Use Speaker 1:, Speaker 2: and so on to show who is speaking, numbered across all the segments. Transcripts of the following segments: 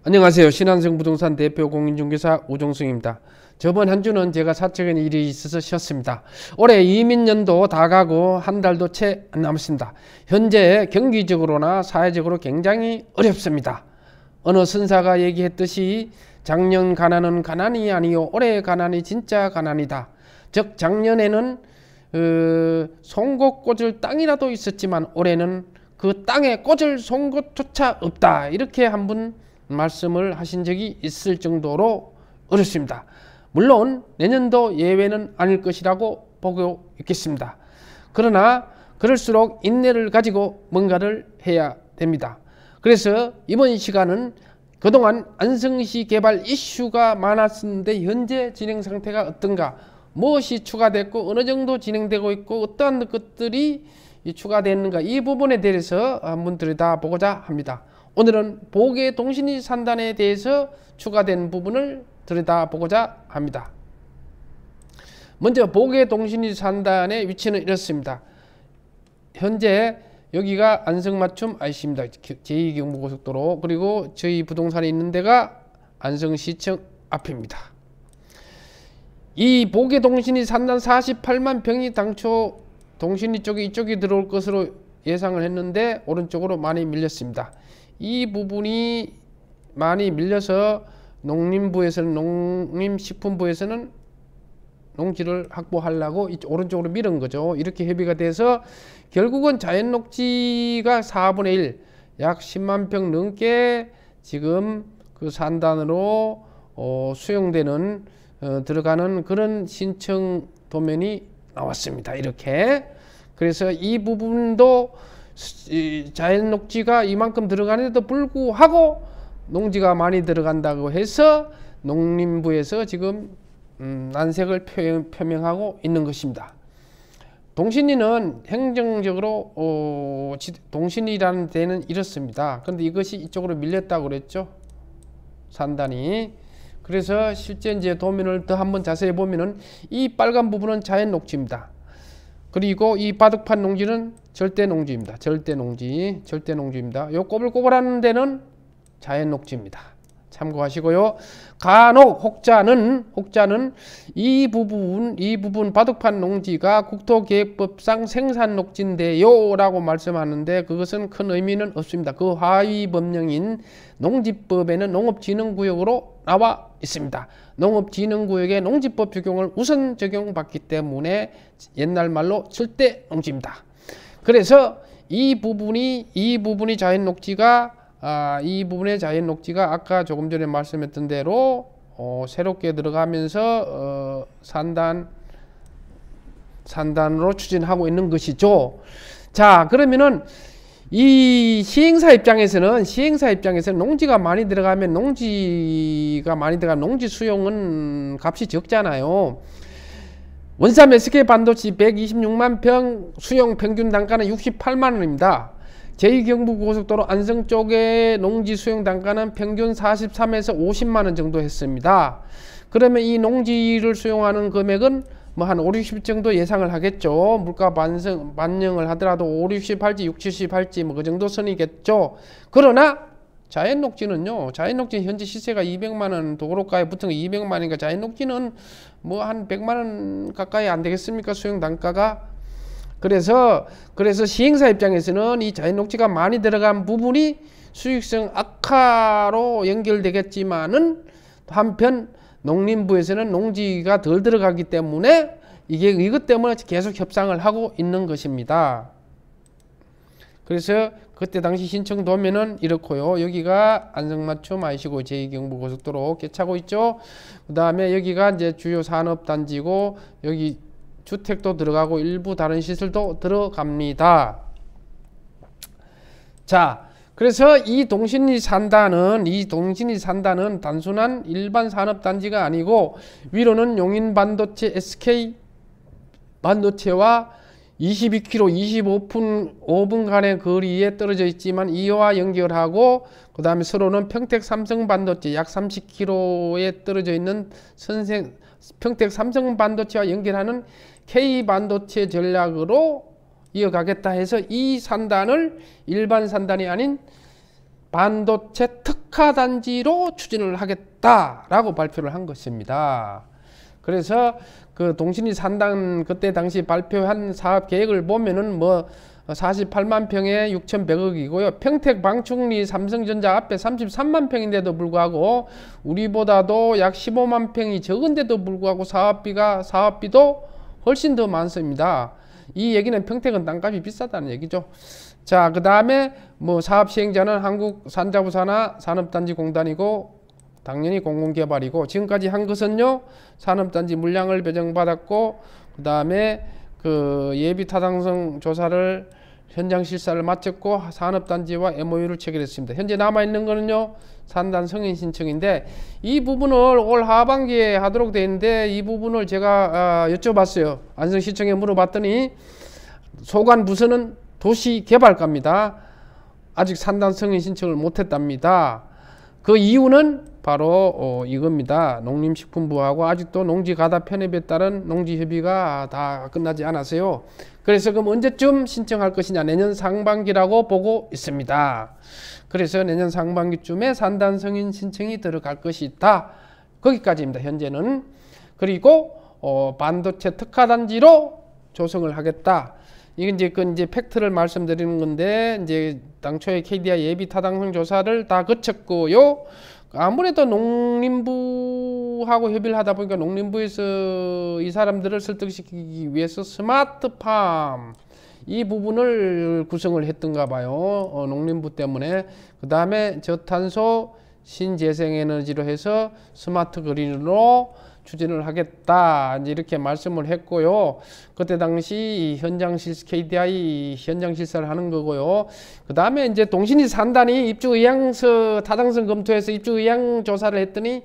Speaker 1: 안녕하세요. 신한성 부동산 대표 공인중개사 우종승입니다. 저번 한 주는 제가 사적인 일이 있어서 쉬었습니다. 올해 이민년도 다 가고 한 달도 채 안 남았습니다. 현재 경기적으로나 사회적으로 굉장히 어렵습니다. 어느 선사가 얘기했듯이 작년 가난은 가난이 아니요 올해의 가난이 진짜 가난이다. 즉 작년에는 송곳 꽂을 땅이라도 있었지만 올해는 그 땅에 꽂을 송곳조차 없다. 이렇게 한번 말씀을 하신 적이 있을 정도로 어렵습니다. 물론 내년도 예외는 아닐 것이라고 보고 있겠습니다. 그러나 그럴수록 인내를 가지고 뭔가를 해야 됩니다. 그래서 이번 시간은 그동안 안성시 개발 이슈가 많았었는데 현재 진행 상태가 어떤가, 무엇이 추가됐고 어느 정도 진행되고 있고 어떠한 것들이 추가됐는가, 이 부분에 대해서 한번 들여다보고자 합니다. 오늘은 보게 동신이 산단에 대해서 추가된 부분을 들여다보고자 합니다. 먼저 보게 동신이 산단의 위치는 이렇습니다. 현재 여기가 안성맞춤 IC입니다. 제2경부고속도로. 그리고 저희 부동산이 있는 데가 안성시청 앞입니다. 이 보게 동신이 산단 48만 평이 당초 동신이 쪽에 이쪽에 들어올 것으로 예상을 했는데 오른쪽으로 많이 밀렸습니다. 이 부분이 많이 밀려서 농림부에서는, 농림식품부에서는 농지를 확보하려고 오른쪽으로 밀은 거죠. 이렇게 협의가 돼서 결국은 자연녹지가 4분의 1, 약 10만 평 넘게 지금 그 산단으로 수용되는 들어가는 그런 신청 도면이 나왔습니다. 이렇게. 그래서 이 부분도 자연 녹지가 이만큼 들어가는데도 불구하고 농지가 많이 들어간다고 해서 농림부에서 지금 난색을 표명하고 있는 것입니다. 동신리는 행정적으로 동신리라는 데는 이렇습니다. 그런데 이것이 이쪽으로 밀렸다고 그랬죠, 산단이. 그래서 실제 이제 도면을 더 한번 자세히 보면은 이 빨간 부분은 자연 녹지입니다. 그리고 이 바둑판 농지는 절대 농지입니다. 절대 농지입니다. 요 꼬불꼬불한 데는 자연 녹지입니다. 참고하시고요. 간혹 혹자는 이 부분 바둑판 농지가 국토계획법상 생산 녹지인데요 라고 말씀하는데 그것은 큰 의미는 없습니다. 그 하위 법령인 농지법에는 농업진흥구역으로 나와 있습니다. 농업진흥구역의 농지법 적용을 우선 적용받기 때문에 옛날 말로 절대 농지입니다. 그래서 이 부분이 자연녹지가 이 부분의 자연녹지가 아까 조금 전에 말씀했던 대로 새롭게 들어가면서 산단으로 추진하고 있는 것이죠. 자, 그러면은 이 시행사 입장에서는 농지가 많이 들어가면 농지 수용은 값이 적잖아요. 원삼 SK 반도체 126만 평 수용 평균 단가는 68만 원입니다. 제2경부고속도로 안성 쪽의 농지 수용 단가는 평균 43에서 50만 원 정도 했습니다. 그러면 이 농지를 수용하는 금액은 뭐 한 5, 60 정도 예상을 하겠죠. 물가 반영을 하더라도 5, 60 할지 6, 70 할지 뭐 그 정도 선이겠죠. 그러나 자연녹지는요, 자연녹지 현재 시세가 200만 원, 도로가에 붙은 거 200만 원이니까 자연녹지는 뭐 한 100만 원 가까이 안 되겠습니까? 수용 단가가. 그래서 시행사 입장에서는 이 자연녹지가 많이 들어간 부분이 수익성 악화로 연결되겠지만은 한편 농림부에서는 농지가 덜 들어가기 때문에 이것 때문에 계속 협상을 하고 있는 것입니다. 그래서 그때 당시 신청 도면은 이렇고요. 여기가 안성맞춤 IC고 제2경부고속도로 꿰차고 있죠. 그 다음에 여기가 이제 주요 산업단지고 여기 주택도 들어가고 일부 다른 시설도 들어갑니다. 자, 그래서 이 동신리 산단은 단순한 일반 산업단지가 아니고 위로는 용인반도체 SK 반도체와 22km 5분간의 거리에 떨어져 있지만 이와 연결하고 그 다음에 서로는 평택 삼성반도체 약 30km에 떨어져 있는 평택 삼성반도체와 연결하는 K반도체 전략으로 이어가겠다 해서 이 산단을 일반 산단이 아닌 반도체 특화단지로 추진을 하겠다라고 발표를 한 것입니다. 그래서 그 동신이 산단 그때 당시 발표한 사업 계획을 보면은 뭐 48만 평에 6,100억이고요. 평택 방충리 삼성전자 앞에 33만 평인데도 불구하고 우리보다도 약 15만 평이 적은데도 불구하고 사업비도 훨씬 더 많습니다. 이 얘기는 평택은 땅값이 비싸다는 얘기죠. 자, 그 다음에 뭐 사업 시행자는 한국산자부산하 산업단지공단이고 당연히 공공개발이고 지금까지 한 것은요 산업단지 물량을 배정받았고 그 다음에 그 예비 타당성 조사를 현장 실사를 마쳤고 산업단지와 MOU를 체결했습니다. 현재 남아있는 거는요 산단 승인 신청인데 이 부분을 올 하반기에 하도록 되어 있는데 이 부분을 제가 여쭤봤어요. 안성시청에 물어봤더니 소관 부서는 도시개발과입니다. 아직 산단 승인 신청을 못했답니다. 그 이유는 바로 이겁니다. 농림식품부하고 아직도 농지가다 편입에 따른 농지협의가 다 끝나지 않았어요. 그래서 그럼 언제쯤 신청할 것이냐, 내년 상반기라고 보고 있습니다. 그래서 내년 상반기쯤에 산단 승인 신청이 들어갈 것이다. 거기까지입니다. 현재는. 그리고 반도체 특화단지로 조성을 하겠다. 이게 이제 팩트를 말씀드리는 건데, 이제 당초에 KDI 예비 타당성 조사를 다 거쳤고요. 아무래도 농림부하고 협의를 하다 보니까 농림부에서 이 사람들을 설득시키기 위해서 스마트팜 이 부분을 구성을 했던가 봐요. 농림부 때문에. 그 다음에 저탄소 신재생에너지로 해서 스마트 그린으로 추진을 하겠다 이렇게 말씀을 했고요. 그때 당시 KDI 현장 실사를 하는 거고요. 그 다음에 이제 동신이 산단이 입주 의향서 타당성 검토해서 입주 의향 조사를 했더니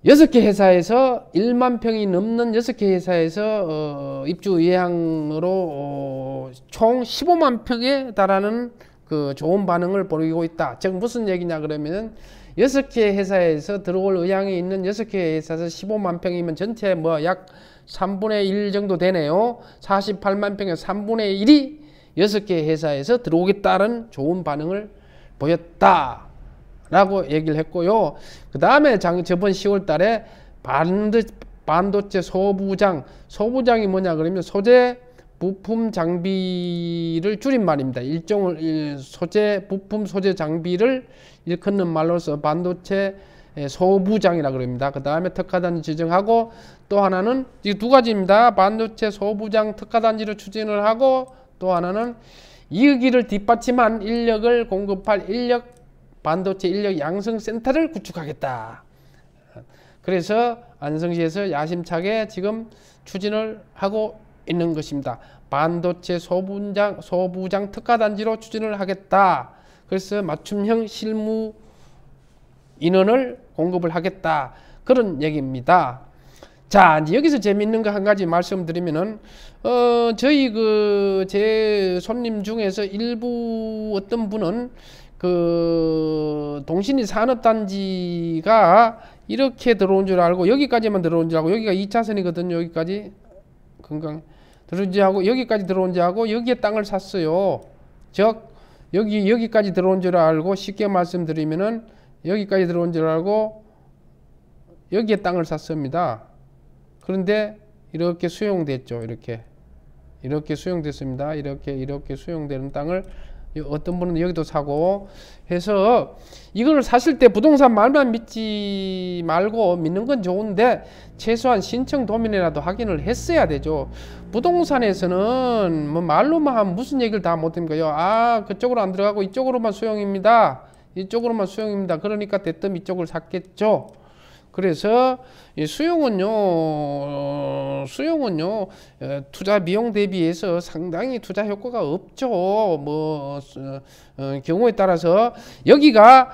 Speaker 1: 6개 회사에서 1만 평이 넘는 6개 회사에서 입주 의향으로 총 15만 평에 달하는 그 좋은 반응을 보이고 있다. 즉 무슨 얘기냐 그러면 6개 회사에서 들어올 의향이 있는 6개 회사에서 15만 평이면 전체 뭐 약 3분의 1 정도 되네요. 48만 평의 3분의 1이 6개 회사에서 들어오겠다는 좋은 반응을 보였다 라고 얘기를 했고요. 그 다음에 저번 10월 달에 반도체 소부장이 뭐냐 그러면 소재 부품 장비를 줄임말입니다. 소재 부품 소재 장비를 일컫는 말로서 반도체 소부장이라 그럽니다. 그 다음에 특화단지 지정하고 또 하나는 이 두 가지입니다. 반도체 소부장 특화단지를 추진을 하고 또 하나는 이기를 뒷받침한 인력을 공급할 반도체 인력 양성센터를 구축하겠다. 그래서 안성시에서 야심차게 지금 추진을 하고 있는 것입니다. 반도체 소부장 특화단지로 추진을 하겠다. 그래서 맞춤형 실무 인원을 공급을 하겠다. 그런 얘기입니다. 자, 이제 여기서 재밌는 거 한 가지 말씀드리면은, 저희 제 손님 중에서 일부 어떤 분은 동신이 산업단지가 이렇게 들어온 줄 알고, 여기까지만 들어온 줄 알고, 여기가 2차선이거든요. 여기까지. 여기까지 들어온 줄 알고, 여기에 땅을 샀어요. 즉, 여기까지 들어온 줄 알고, 쉽게 말씀드리면은, 여기까지 들어온 줄 알고, 여기에 땅을 샀습니다. 그런데, 이렇게 수용됐죠. 이렇게 수용됐습니다. 이렇게 수용되는 땅을, 어떤 분은 여기도 사고 해서 이걸 사실 때 부동산 말만 믿지 말고 믿는 건 좋은데 최소한 신청 도면이라도 확인을 했어야 되죠. 부동산에서는 뭐 말로만 하면 무슨 얘기를 다 못합니까? 그쪽으로 안 들어가고 이쪽으로만 수용입니다. 그러니까 대뜸 이쪽을 샀겠죠. 그래서 수용은요 투자 비용 대비해서 상당히 투자 효과가 없죠. 경우에 따라서 여기가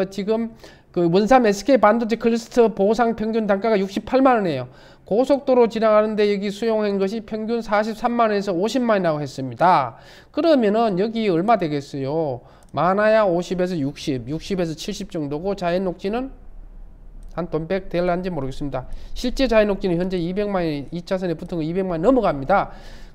Speaker 1: 지금 원삼 SK 반도체 클러스터 보상 평균 단가가 68만 원이에요. 고속도로 지나가는데 여기 수용한 것이 평균 43만 원에서 50만 원이라고 했습니다. 그러면은 여기 얼마 되겠어요? 많아야 50에서 60에서 70 정도고 자연 녹지는 한 돈 100 될란지 모르겠습니다. 실제 자연 녹지는 현재 200만 원, 2차선에 붙은 거 200만 원 넘어갑니다.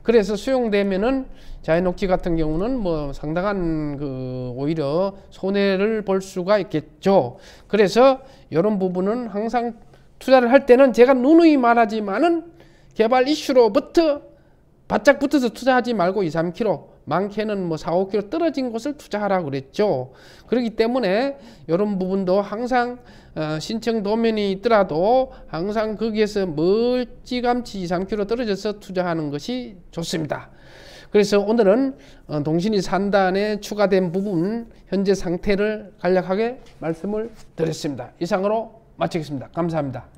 Speaker 1: 그래서 수용되면은 자연녹지 같은 경우는 뭐 상당한 그 오히려 손해를 볼 수가 있겠죠. 그래서 이런 부분은 항상 투자를 할 때는 제가 누누이 말하지만은 개발 이슈로부터 바짝 붙어서 투자하지 말고 2, 3km, 많게는 뭐 4, 5km 떨어진 곳을 투자하라고 그랬죠. 그렇기 때문에 이런 부분도 항상 신청 도면이 있더라도 항상 거기에서 멀찌감치 2, 3km 떨어져서 투자하는 것이 좋습니다. 그래서 오늘은 동신이 산단에 추가된 부분 현재 상태를 간략하게 말씀을 드렸습니다. 이상으로 마치겠습니다. 감사합니다.